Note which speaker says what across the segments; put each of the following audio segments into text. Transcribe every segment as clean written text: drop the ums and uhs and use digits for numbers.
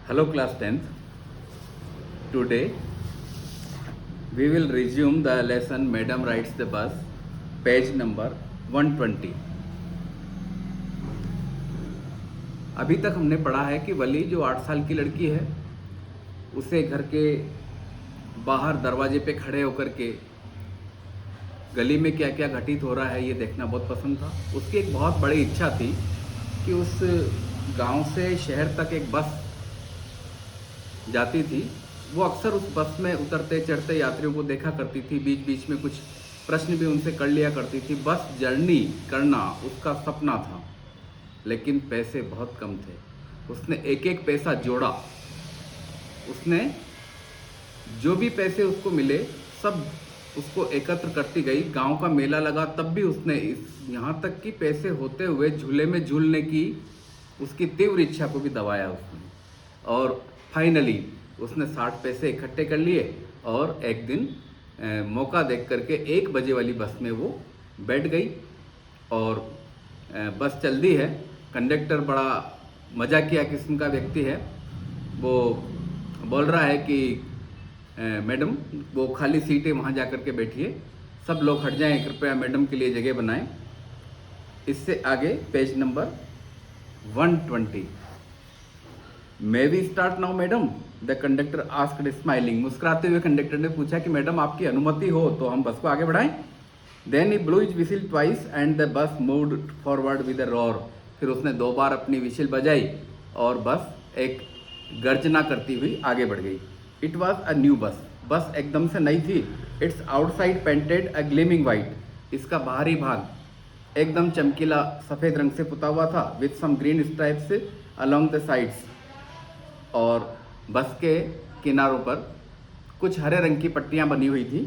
Speaker 1: Hello class 10th. Today we will resume the lesson Madam Rides the Bus, page number 120. अभी तक हमने पढ़ा है कि वली जो 8 साल की लड़की है उसे घर के बाहर दरवाजे पे खड़े होकर के गली में क्या क्या घटित हो रहा है ये देखना बहुत पसंद था। उसकी एक बहुत बड़ी इच्छा थी कि उस गांव से शहर तक एक बस जाती थी। वो अक्सर उस बस में उतरते चढ़ते यात्रियों को देखा करती थी, बीच बीच में कुछ प्रश्न भी उनसे कर लिया करती थी। बस जर्नी करना उसका सपना था, लेकिन पैसे बहुत कम थे। उसने एक एक पैसा जोड़ा। उसने जो भी पैसे उसको मिले सब उसको एकत्र करती गई। गांव का मेला लगा तब भी उसने यहाँ तक कि पैसे होते हुए झूले में झूलने की उसकी तीव्र इच्छा को भी दबाया उसने। और फाइनली उसने 60 पैसे इकट्ठे कर लिए और एक दिन मौका देख करके 1 बजे वाली बस में वो बैठ गई। और बस चल दी है। कंडक्टर बड़ा मजाकिया किस्म का व्यक्ति है। वो बोल रहा है कि मैडम वो खाली सीटें वहाँ जा कर के बैठिए, सब लोग हट जाएं, कृपया मैडम के लिए जगह बनाएं। इससे आगे page number 120। May we start now madam, the conductor asked smiling. मुस्कुराते हुए कंडक्टर ने पूछा कि मैडम आपकी अनुमति हो तो हम बस को आगे बढ़ाएं। Then he blow his whistle twice and the bus moved forward with a roar. फिर उसने 2 बार अपनी विसिल बजाई और बस एक गर्जना करती हुई आगे बढ़ गई। It was a new bus. बस एकदम से नई थी। It's outside painted a gleaming white. इसका बाहरी भाग एकदम चमकीला सफ़ेद रंग से पुता हुआ था, with some green stripes along the sides. और बस के किनारों पर कुछ हरे रंग की पट्टियां बनी हुई थी।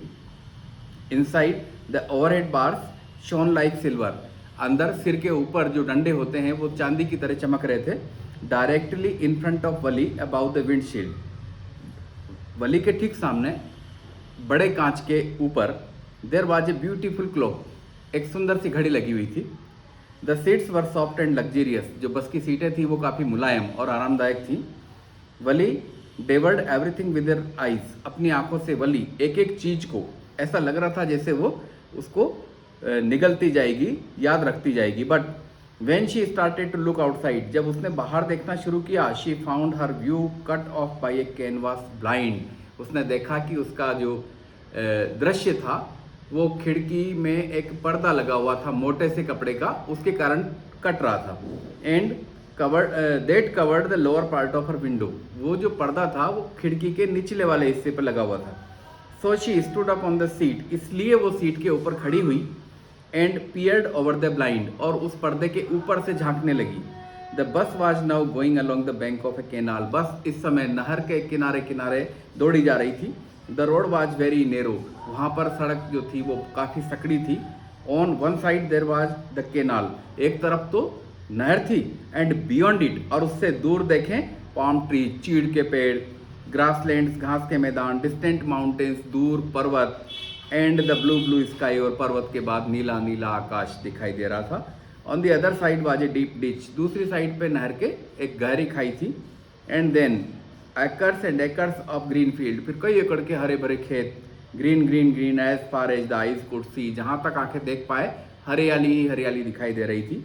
Speaker 1: Inside the overhead bars shown like silver. अंदर सिर के ऊपर जो डंडे होते हैं वो चांदी की तरह चमक रहे थे। Directly in front of Valli about the windshield. Valli के ठीक सामने बड़े कांच के ऊपर there was a beautiful clock. एक सुंदर सी घड़ी लगी हुई थी। The seats were soft and luxurious. जो बस की सीटें थी वो काफ़ी मुलायम और आरामदायक थी। वली डेवर्ड एवरीथिंग विद देयर आइज। अपनी आंखों से वली एक एक चीज को ऐसा लग रहा था जैसे वो उसको निगलती जाएगी, याद रखती जाएगी। But when she started to look outside, जब उसने बाहर देखना शुरू किया, she found her view cut off by a canvas blind. उसने देखा कि उसका जो दृश्य था वो खिड़की में एक पर्दा लगा हुआ था मोटे से कपड़े का, उसके कारण कट रहा था। And covered the lower part of her window. वो जो पर्दा था वो खिड़की के निचले वाले हिस्से पर लगा हुआ था। So she stood up on the seat. इसलिए वो सीट के ऊपर खड़ी हुई। And peered over the blind. और उस पर्दे के ऊपर से झांकने लगी। The bus was now going along the bank of A canal. बस इस समय नहर के किनारे किनारे दौड़ी जा रही थी। The road was very narrow. वहाँ पर सड़क जो थी वो काफ़ी सकड़ी थी। On one side there was the canal. एक तरफ तो नहर थी, एंड बियॉन्ड इट, और उससे दूर देखें पाम ट्री, चीड़ के पेड़, ग्रासलैंड्स, घास के मैदान, डिस्टेंट माउंटेन्स, दूर पर्वत, and the blue blue sky, और पर्वत के बाद नीला नीला आकाश दिखाई दे रहा था। On the other side was a deep ditch. दूसरी साइड पे नहर के एक गहरी खाई थी। And then acres and acres of green field. फिर कई एकड़ के हरे भरे खेत, green green green as far as the eyes could see. जहाँ तक आंखें देख पाए हरियाली ही हरियाली दिखाई दे रही थी।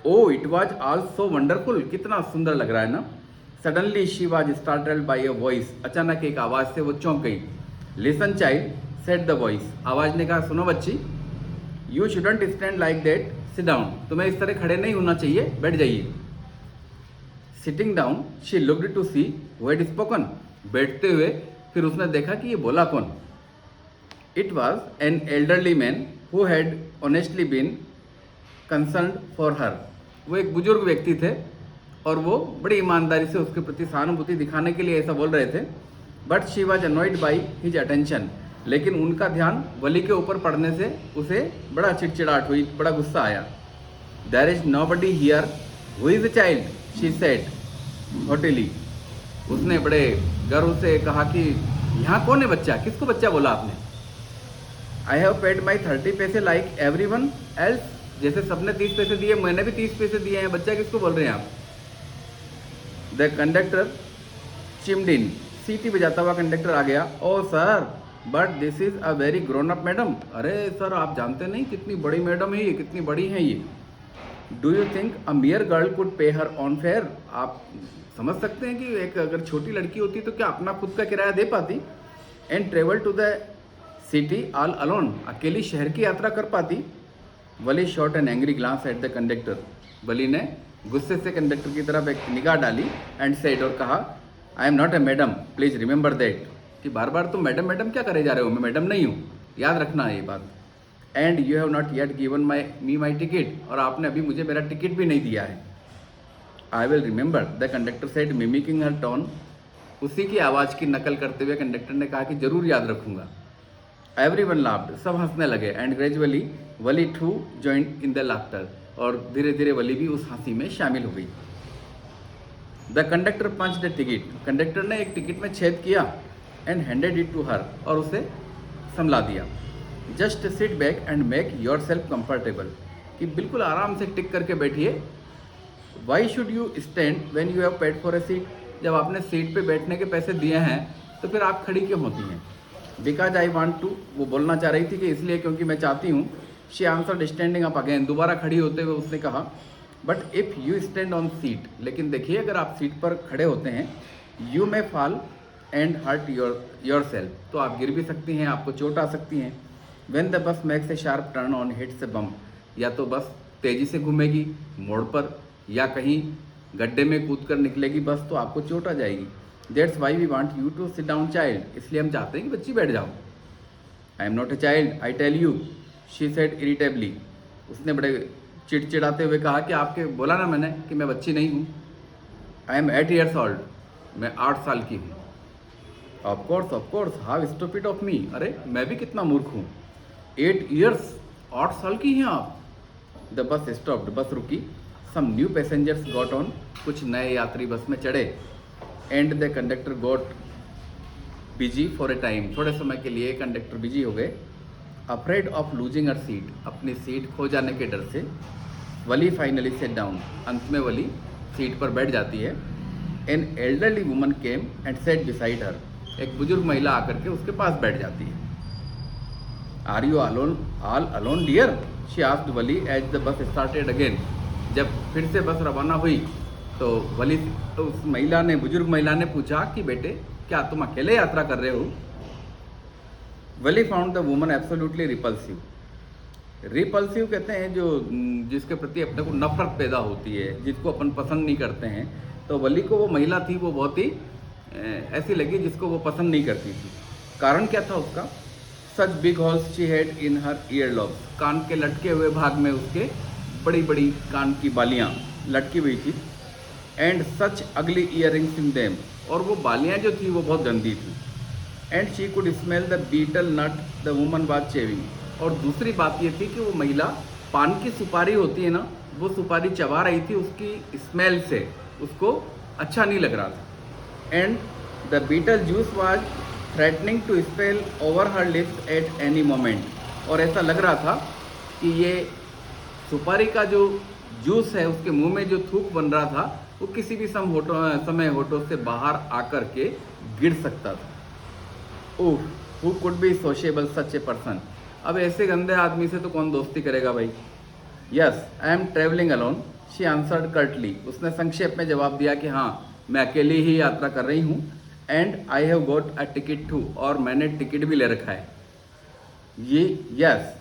Speaker 1: Oh it was all so wonderful. कितना सुंदर लग रहा है ना। Suddenly she was startled by a voice. अचानक एक आवाज़ से वो चौंक गई। Listen child, said the voice. आवाज़ ने कहा, सुनो बच्ची, you shouldn't stand like that, sit down. तुम्हें इस तरह खड़े नहीं होना चाहिए, बैठ जाइए। Sitting down she looked to see who had spoken. बैठते हुए फिर उसने देखा कि ये बोला कौन। It was an elderly man who had honestly been concerned for her. वो एक बुजुर्ग व्यक्ति थे और वो बड़ी ईमानदारी से उसके प्रति सहानुभूति दिखाने के लिए ऐसा बोल रहे थे। But she was annoyed by his attention. लेकिन उनका ध्यान वली के ऊपर पड़ने से उसे बड़ा चिड़चिड़ाहट हुई, बड़ा गुस्सा आया। There is no body here who is the child, she said hotly. उसने बड़े गर्व से कहा कि यहाँ कौन है बच्चा, किसको बच्चा बोला आपने। आई हैव पेड माई 30 पैसे लाइक एवरी वन एल्स। जैसे सबने 30 पैसे दिए, मैंने भी 30 पैसे दिए हैं, बच्चा किसको बोल रहे हैं आप। द कंडक्टर चिम्ड इन, सीटी बजाता हुआ कंडक्टर आ गया। Oh sir, but this is a very grown up madam. अरे सर, आप जानते नहीं कितनी बड़ी मैडम है ये, कितनी बड़ी हैं ये। Do you think a मियर girl could पे हर ऑन फेयर? आप समझ सकते हैं कि एक अगर छोटी लड़की होती तो क्या अपना खुद का किराया दे पाती? And travel to the city all alone, अकेली शहर की यात्रा कर पाती? Valli shot an angry glance at the conductor, Valli ने गुस्से से कंडक्टर की तरफ एक निगाह डाली एंड सेड, और कहा, आई am not A madam, please remember that, कि बार बार तुम मैडम मैडम क्या करे जा रहे हो, मैं मैडम नहीं हूँ, याद रखना ये बात। And you have not yet given my ticket, और आपने अभी मुझे मेरा टिकट भी नहीं दिया है। I will remember, the conductor said mimicking her tone, उसी की आवाज़ की नकल करते हुए कंडक्टर ने कहा कि जरूर याद रखूंगा। एवरीवन लाफ्ड, सब हंसने लगे। And gradually Valli too joined in the laughter, और धीरे धीरे वली भी उस हंसी में शामिल हो गई। The conductor punched the ticket, conductor ने एक टिकट में छेद किया and handed it to her, और उसे संभला दिया। Just sit back and make yourself comfortable, कि बिल्कुल आराम से टिक करके बैठिए। Why should you stand when you have paid for a seat, जब आपने सीट पे बैठने के पैसे दिए हैं तो फिर आप खड़ी क्यों होती हैं? बिकॉज आई वॉन्ट टू, वो बोलना चाह रही थी कि इसलिए क्योंकि मैं चाहती हूँ। She answered standing up again, दोबारा खड़ी होते हुए उसने कहा, but if you stand on seat, लेकिन देखिए अगर आप सीट पर खड़े होते हैं, you may fall and hurt yourself, तो आप गिर भी सकती हैं, आपको चोट आ सकती हैं। When the bus makes a sharp turn on hits A bump, या तो बस तेज़ी से घूमेगी मोड़ पर, या कहीं गड्ढे में कूद कर निकलेगी बस, तो आपको चोट आ जाएगी। That's why we want you to sit down child, इसलिए हम चाहते हैं कि बच्ची बैठ जाओ। I am not a child I tell you, she said irritably, उसने बड़े चिड़चिड़ाते हुए कहा कि आपके बोला ना मैंने कि मैं बच्ची नहीं हूँ। आई एम 8 years old, मैं 8 साल की हूँ। Of course how stupid of me, अरे मैं भी कितना मूर्ख हूँ। 8 years, 8 साल की हैं आप। द बस स्टॉप्ड, बस रुकी। Some new passengers got on, कुछ नए यात्री बस में चढ़े। And the conductor got busy for a time, थोड़े समय के लिए कंडक्टर बिजी हो गए। Afraid of losing her seat, अपनी सीट खो जाने के डर से। वली फाइनली सेट डाउन, अंत में वली सीट पर बैठ जाती है। An elderly woman came and set beside her, एक बुजुर्ग महिला आकर के उसके पास बैठ जाती है। Are you all alone dear, she asked Valli as the bus started again, जब फिर से बस रवाना हुई तो वली, तो उस महिला ने, बुजुर्ग महिला ने पूछा कि बेटे क्या तुम अकेले यात्रा कर रहे हो? Valli found the woman absolutely repulsive, repulsive कहते हैं जो जिसके प्रति अपने को नफरत पैदा होती है, जिसको अपन पसंद नहीं करते हैं। तो वली को वो महिला थी वो बहुत ही ऐसी लगी जिसको वो पसंद नहीं करती थी। कारण क्या था उसका? Such big holes she had in her ear lobes, कान के लटके हुए भाग में उसके बड़ी बड़ी कान की बालियाँ लटकी हुई थी। एंड सच अगली ईयरिंग्स इन देम, और वो बालियाँ जो थी वो बहुत गंदी थी। And she could smell the betel nut the woman was chewing, और दूसरी बात ये थी कि वो महिला पान की सुपारी होती है ना, वो सुपारी चबा रही थी, उसकी स्मेल से उसको अच्छा नहीं लग रहा था। And the betel juice was threatening to spill over her lips at any moment, और ऐसा लग रहा था कि ये सुपारी का जो जूस है उसके मुंह में जो थूक बन रहा था वो किसी भी समय होठों से बाहर आकर के गिर सकता था। Oh, who could be sociable such a person, अब ऐसे गंदे आदमी से तो कौन दोस्ती करेगा भाई। Yes I am travelling alone, she answered Curtly, उसने संक्षेप में जवाब दिया कि हाँ मैं अकेली ही यात्रा कर रही हूँ। And I have got a ticket too, और मैंने टिकट भी ले रखा है। ये yes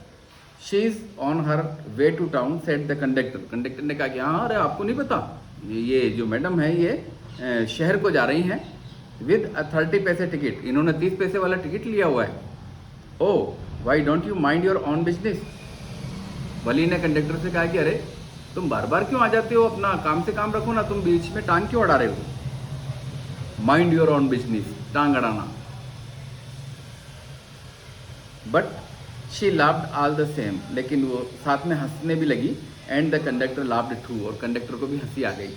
Speaker 1: she is on her way to town said the conductor, कंडक्टर ने कहा कि हाँ अरे आपको नहीं पता, ये जो मैडम है ये शहर को जा रही हैं विद अ 30 पैसे टिकट, इन्होंने 30 पैसे वाला टिकट लिया हुआ है। Oh why don't you mind your own business, Valli ने कंडक्टर से कहा कि अरे तुम बार बार क्यों आ जाते हो, अपना काम से काम रखो ना, तुम बीच में टांग क्यों अड़ा रहे हो। माइंड योर ऑन बिजनेस, टांग अड़ाना। But she laughed all the same, लेकिन वो साथ में हंसने भी लगी। And the conductor laughed too, और कंडक्टर को भी हंसी आ गई।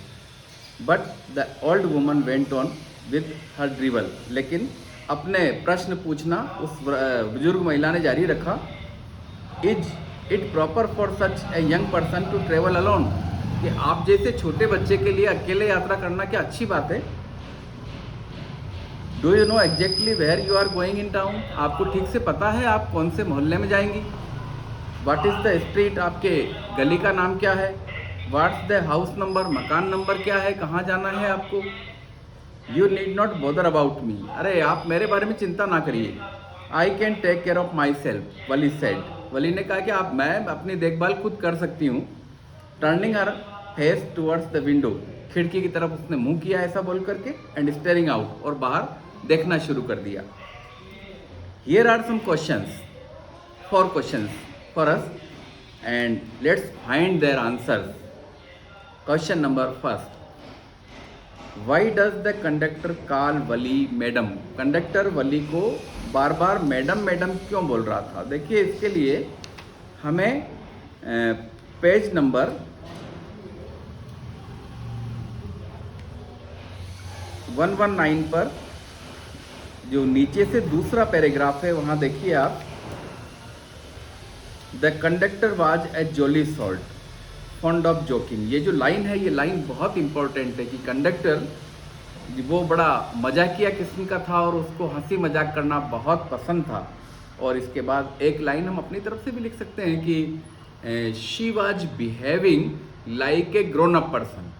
Speaker 1: But the old woman went on with her drivel, लेकिन अपने प्रश्न पूछना उस बुजुर्ग महिला ने जारी रखा। Is it proper for such a young person to travel alone, कि आप जैसे छोटे बच्चे के लिए अकेले यात्रा करना क्या अच्छी बात है? Do you know exactly where you are going in town? आपको ठीक से पता है आप कौन से मोहल्ले में जाएंगी? What is the street? आपके गली का नाम क्या है? What's the house number? मकान नंबर क्या है? कहाँ जाना है आपको? You need not bother about me. अरे आप मेरे बारे में चिंता ना करिए। I can take care of myself, Valli said. Valli ने कहा कि मैं अपनी देखभाल खुद कर सकती हूँ। Turning her face towards the window, खिड़की की तरफ उसने मुंह किया ऐसा बोल करके, एंड स्टेयरिंग आउट, और बाहर देखना शुरू कर दिया। Here are some questions for us and let's find their answers. Question number first, why does the conductor call Valli madam? Conductor Valli को बार बार मैडम मैडम क्यों बोल रहा था? देखिए, इसके लिए हमें पेज नंबर 119 पर जो नीचे से दूसरा पैराग्राफ है वहाँ देखिए आप, the conductor was a jolly salt fond of joking. ये जो लाइन है, ये लाइन बहुत इंपॉर्टेंट है कि कंडक्टर वो बड़ा मजाकिया किस्म का था और उसको हंसी मजाक करना बहुत पसंद था। और इसके बाद एक लाइन हम अपनी तरफ से भी लिख सकते हैं कि she was behaving like a grown up person.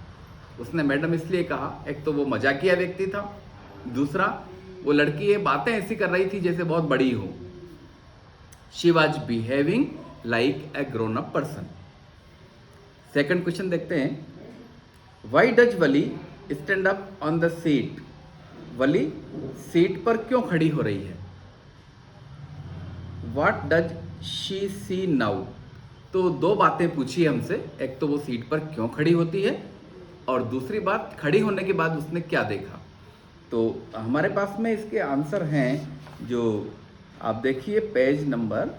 Speaker 1: उसने मैडम इसलिए कहा, एक तो वो मजाकिया व्यक्ति था, दूसरा वो लड़की ये बातें ऐसी कर रही थी जैसे बहुत बड़ी हो। She was behaving like a grown up person. Second question देखते हैं, why does Wali stand up on the seat? Valli seat पर क्यों खड़ी हो रही है? What does she see now? तो दो बातें पूछी हमसे, एक तो वो सीट पर क्यों खड़ी होती है, और दूसरी बात खड़ी होने के बाद उसने क्या देखा। तो हमारे पास में इसके आंसर हैं, जो आप देखिए पेज नंबर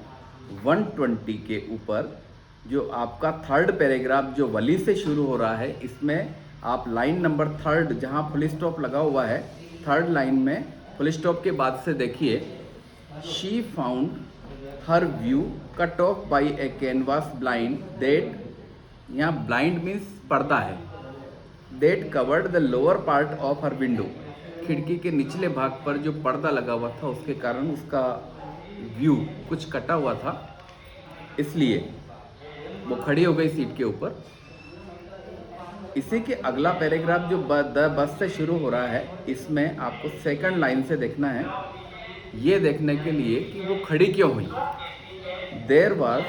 Speaker 1: 120 के ऊपर जो आपका थर्ड पैराग्राफ जो वली से शुरू हो रहा है, इसमें आप लाइन नंबर थर्ड जहाँ फुल स्टॉप लगा हुआ है, थर्ड लाइन में फुल स्टॉप के बाद से देखिए, she found her view cut off by a canvas blind that, यहाँ ब्लाइंड मीन्स पर्दा है, that covered the lower part of her window. खिड़की के निचले भाग पर जो पर्दा लगा हुआ था उसके कारण उसका व्यू कुछ कटा हुआ था, इसलिए वो खड़ी हो गई सीट के ऊपर। इसी के अगला पैराग्राफ जो द बस से शुरू हो रहा है, इसमें आपको सेकंड लाइन से देखना है, ये देखने के लिए कि वो खड़ी क्यों हुई। There was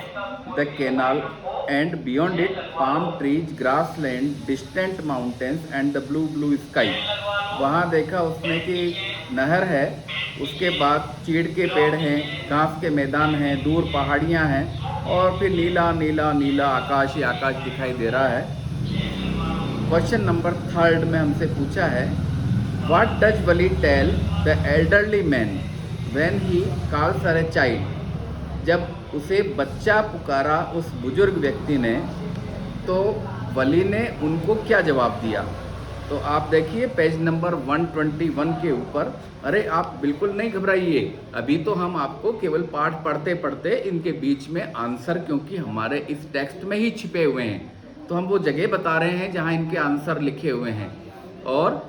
Speaker 1: the canal and beyond it palm trees, grassland, distant mountains and the blue blue sky. वहाँ देखा उसने कि नहर है, उसके बाद चीड़ के पेड़ हैं, घास के मैदान हैं, दूर पहाड़ियाँ हैं, और फिर नीला नीला नीला आकाश ही आकाश दिखाई दे रहा है। क्वेश्चन नंबर थर्ड में हमसे पूछा है, what does Valli tell the elderly man when he calls her a child? जब उसे बच्चा पुकारा उस बुजुर्ग व्यक्ति ने, तो वली ने उनको क्या जवाब दिया? तो आप देखिए पेज नंबर 121 के ऊपर। अरे आप बिल्कुल नहीं घबराइए, अभी तो हम आपको केवल पाठ पढ़ते पढ़ते इनके बीच में आंसर, क्योंकि हमारे इस टेक्स्ट में ही छिपे हुए हैं, तो हम वो जगह बता रहे हैं जहां इनके आंसर लिखे हुए हैं। और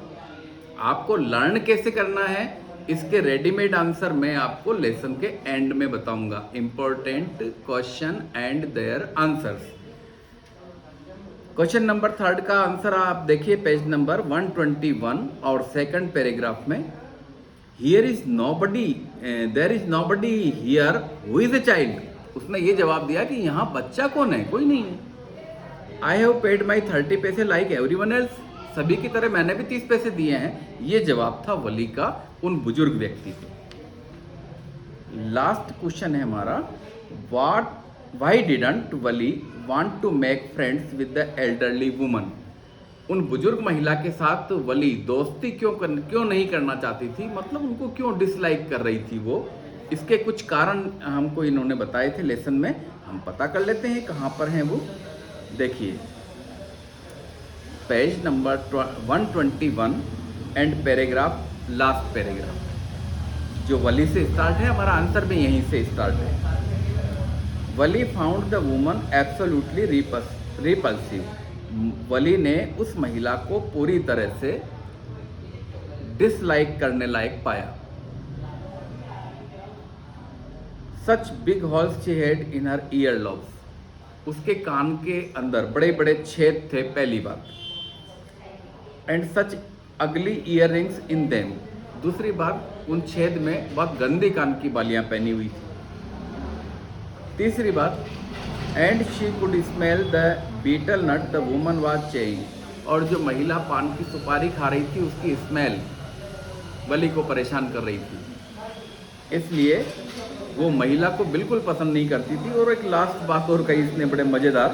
Speaker 1: आपको लर्न कैसे करना है, इसके रेडीमेड आंसर मैं आपको लेसन के एंड में बताऊंगा। Important question and their answers. Question number third का आंसर आप देखिए पेज नंबर 121 और सेकंड पैराग्राफ में, here is nobody, there is nobody here who is a child. उसने ये जवाब दिया कि यहाँ बच्चा कौन है, कोई नहीं है। आई हैव पेड माई 30 पैसे लाइक एवरीवन एल्स, सभी की तरह मैंने भी 30 पैसे दिए हैं। ये जवाब था वली का उन बुजुर्ग व्यक्ति से। लास्ट क्वेश्चन है हमारा, why didn't Wali want to make friends with the elderly woman? उन बुजुर्ग महिला के साथ वली दोस्ती क्यों नहीं करना चाहती थी, मतलब उनको क्यों डिसलाइक कर रही थी वो? इसके कुछ कारण हमको इन्होंने बताए थे लेसन में, हम पता कर लेते हैं कहाँ पर हैं वो। देखिए page number 121 and paragraph, last paragraph जो वली से स्टार्ट है, हमारा आंसर भी यहीं से स्टार्ट है। Valli found the woman absolutely repulsive. Valli ने उस महिला को पूरी तरह से डिसलाइक करने लायक पाया। Such big holes she had in her ear lobes, उसके कान के अंदर बड़े बड़े छेद थे पहली बात। एंड सच अगली इयर रिंग्स इन देम, दूसरी बात उन छेद में बहुत गंदी कान की बालियां पहनी हुई थी। तीसरी बात, and she could smell the betel nut the woman was chewing, और जो महिला पान की सुपारी खा रही थी उसकी स्मेल वली को परेशान कर रही थी, इसलिए वो महिला को बिल्कुल पसंद नहीं करती थी। और एक लास्ट बात और कही इसने बड़े मज़ेदार,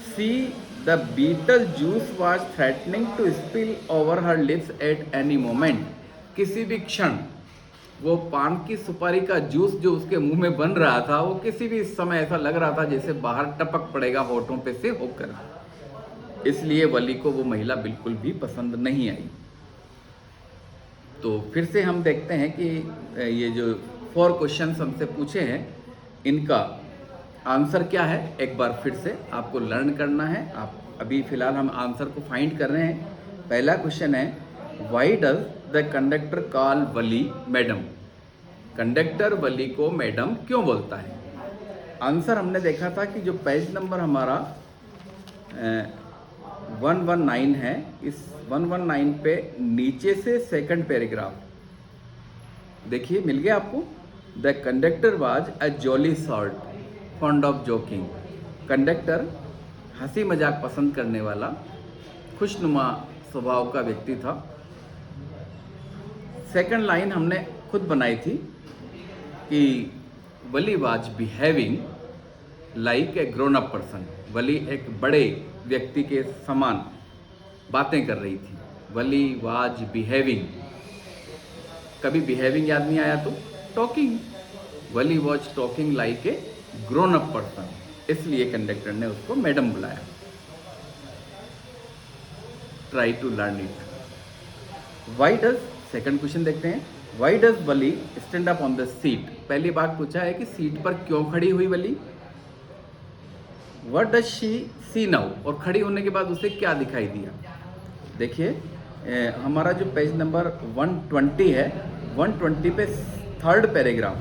Speaker 1: see the betel juice was threatening to spill over her lips at any moment, किसी भी क्षण वो पान की सुपारी का जूस जो उसके मुंह में बन रहा था वो किसी भी समय ऐसा लग रहा था जैसे बाहर टपक पड़ेगा होठों पे से होकर, इसलिए वली को वो महिला बिल्कुल भी पसंद नहीं आई। तो फिर से हम देखते हैं कि ये जो 4 क्वेश्चंस हमसे पूछे हैं इनका आंसर क्या है, एक बार फिर से आपको लर्न करना है। आप अभी फ़िलहाल हम आंसर को फाइंड कर रहे हैं। पहला क्वेश्चन है, why does the conductor call Valli madam, conductor Valli को मैडम क्यों बोलता है। आंसर हमने देखा था कि जो पेज नंबर हमारा 119 है, इस 119 पे नीचे से सेकंड पैराग्राफ देखिए मिल गया आपको। The conductor was a jolly sort fond of joking, conductor हंसी मजाक पसंद करने वाला खुशनुमा स्वभाव का व्यक्ति था। सेकंड लाइन हमने खुद बनाई थी कि Wally was behaving like a grown up person, Wally एक बड़े व्यक्ति के समान बातें कर रही थी। वली वाज बिहेविंग, कभी बिहेविंग याद नहीं आया तो talking, Wally was talking like a grown up person, इसलिए कंडक्टर ने उसको मैडम बुलाया। Try to learn it. Why does, second question देखते हैं, why does Wali stand up on the seat, पहली बात पूछा है कि सीट पर क्यों खड़ी हुई Wally. What does she see now, और खड़ी होने के बाद उसे क्या दिखाई दिया। देखिए हमारा जो पेज नंबर 120 है, 120 पे थर्ड पैराग्राफ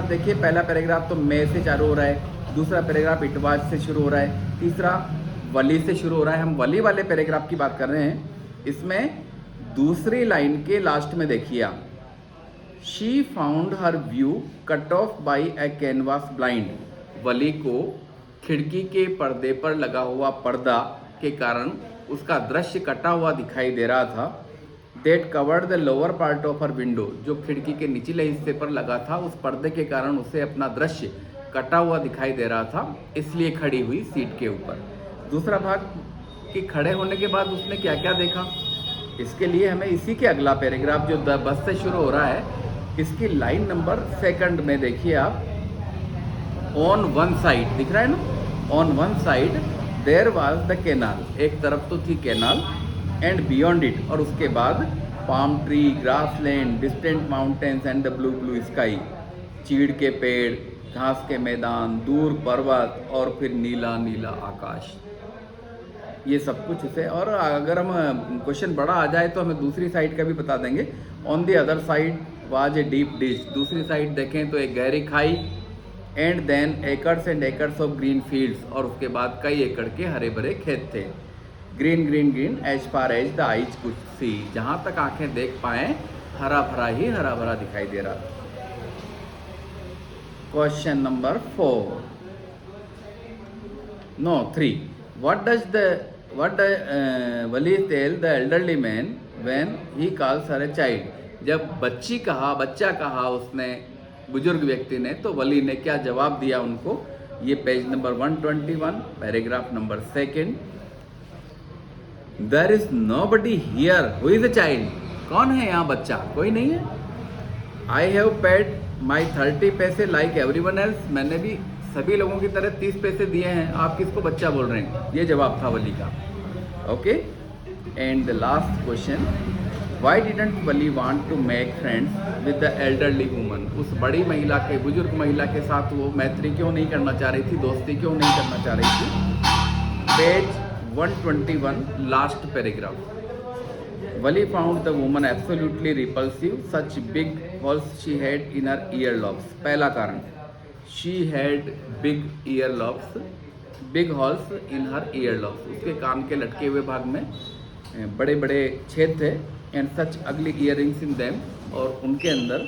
Speaker 1: देखिए। पहला पैराग्राफ तो मैं से चालू हो रहा है, दूसरा पैराग्राफ इटवाज से शुरू हो रहा है, तीसरा वली से शुरू हो रहा है। हम वली वाले पैराग्राफ की बात कर रहे हैं। इसमें दूसरी लाइन के लास्ट में देखिए आप, she found her view cut off by a canvas blind, Wally को खिड़की के पर्दे पर लगा हुआ पर्दा के कारण उसका दृश्य कटा हुआ दिखाई दे रहा था। That covered the lower part of her window, जो खिड़की के निचले हिस्से पर लगा था उस पर्दे के कारण उसे अपना दृश्य कटा हुआ दिखाई दे रहा था, इसलिए खड़ी हुई सीट के ऊपर। दूसरा भाग कि खड़े होने के बाद उसने क्या क्या देखा, इसके लिए हमें इसी के अगला पैराग्राफ जो बस से शुरू हो रहा है, इसकी लाइन नंबर 2 में देखिए आप, ऑन वन साइड दिख रहा है ना, on one side there was the canal, एक तरफ तो थी कैनाल, एंड बियॉन्ड इट, और उसके बाद palm tree, grass land, distant mountains and the blue blue sky, चीड़ के पेड़, घास के मैदान, दूर पर्वत और फिर नीला नीला आकाश, ये सब कुछ उसे। और अगर हम क्वेश्चन बड़ा आ जाए तो हमें दूसरी साइड का भी बता देंगे। On the other side was a deep ditch, दूसरी साइड देखें तो एक गहरी खाई, and then acres and acres of green fields, और उसके बाद कई एकड़ के हरे भरे खेत थे। Green green green as far as the eyes could see, जहाँ तक आंखें देख पाएँ हरा भरा ही हरा भरा दिखाई दे रहा था। Question number 3, what does Wali tell the elderly man when he calls her a child, जब बच्चा कहा उसने बुजुर्ग व्यक्ति ने, तो वली ने क्या जवाब दिया उनको। ये page number 121 paragraph number 2, there is nobody here who is a child, कौन है यहाँ बच्चा, कोई नहीं है। आई हैव पेड माई 30 पैसे लाइक एवरीवन एल्स, मैंने भी सभी लोगों की तरह 30 पैसे दिए हैं, आप किसको बच्चा बोल रहे हैं, ये जवाब था वली का। Okay, and the last question, why didn't Wali want to make friends with the elderly woman, उस बड़ी महिला के, बुजुर्ग महिला के साथ वो मैत्री क्यों नहीं करना चाह रही थी, दोस्ती क्यों नहीं करना चाह रही थी। Page 121 last paragraph. Wali found the woman absolutely repulsive. Such big holes she had in her earlobes. पहला कारण, she had big earlobes, big holes in her earlobes. उसके कान के लटके हुए भाग में बड़े बड़े छेद थे. And such ugly earrings in them, और उनके अंदर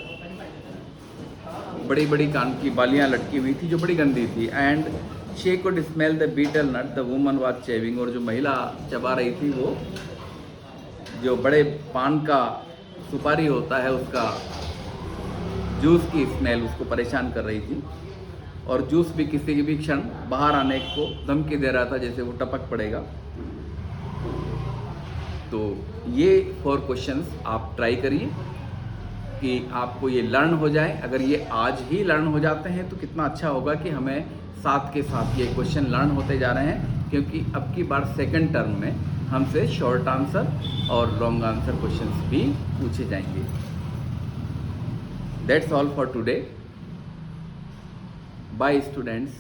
Speaker 1: बड़ी बड़ी कान की बालियां लटकी हुई थी जो बड़ी गंदी थी. And she could smell the betel nut the woman was chewing. और जो महिला चबा रही थी वो जो बड़े पान का सुपारी होता है उसका जूस की स्मेल उसको परेशान कर रही थी. और जूस भी किसी भी क्षण बाहर आने को धमकी दे रहा था जैसे वो टपक पड़ेगा. तो ये 4 क्वेश्चंस आप ट्राई करिए कि आपको ये लर्न हो जाए. अगर ये आज ही लर्न हो जाते हैं तो कितना अच्छा होगा कि हमें साथ के साथ ये क्वेश्चन लर्न होते जा रहे हैं, क्योंकि अब की बार सेकंड टर्म में हमसे शॉर्ट आंसर और लॉन्ग आंसर क्वेश्चंस भी पूछे जाएंगे. That's all for today. Bye students.